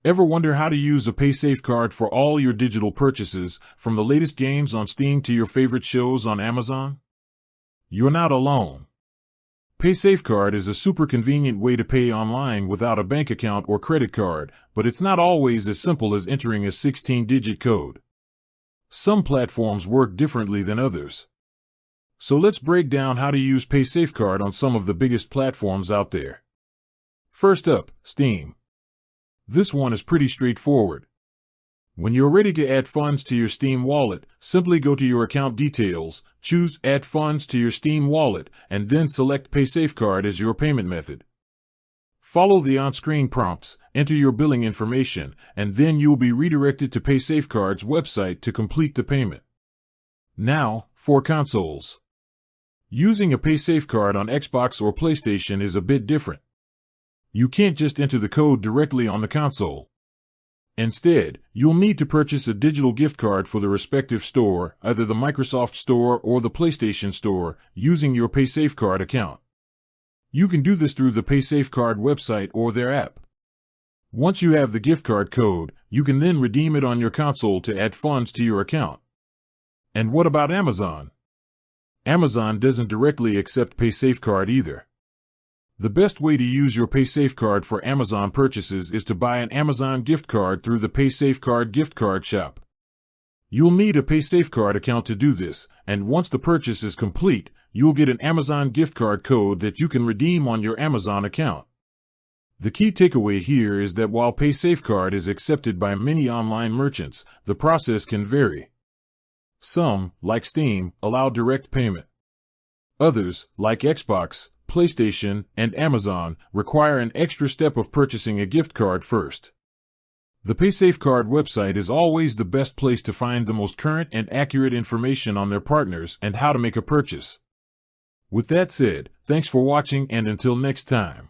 Ever wonder how to use a paysafecard for all your digital purchases, from the latest games on Steam to your favorite shows on Amazon? You're not alone. Paysafecard is a super convenient way to pay online without a bank account or credit card, but it's not always as simple as entering a 16-digit code. Some platforms work differently than others. So let's break down how to use paysafecard on some of the biggest platforms out there. First up, Steam. This one is pretty straightforward. When you're ready to add funds to your Steam wallet, simply go to your account details, choose Add Funds to your Steam wallet, and then select paysafecard as your payment method. Follow the on-screen prompts, enter your billing information, and then you'll be redirected to paysafecard's website to complete the payment. Now, for consoles. Using a paysafecard on Xbox or PlayStation is a bit different. You can't just enter the code directly on the console. Instead, you'll need to purchase a digital gift card for the respective store, either the Microsoft Store or the PlayStation Store, using your paysafecard account. You can do this through the paysafecard website or their app. Once you have the gift card code, you can then redeem it on your console to add funds to your account. And what about Amazon? Amazon doesn't directly accept paysafecard either. The best way to use your paysafecard for Amazon purchases is to buy an Amazon gift card through the paysafecard gift card shop. You'll need a paysafecard account to do this, and once the purchase is complete, you'll get an Amazon gift card code that you can redeem on your Amazon account. The key takeaway here is that while paysafecard is accepted by many online merchants, the process can vary. Some, like Steam, allow direct payment. Others, like Xbox, PlayStation, and Amazon, require an extra step of purchasing a gift card first. The paysafecard website is always the best place to find the most current and accurate information on their partners and how to make a purchase. With that said, thanks for watching, and until next time.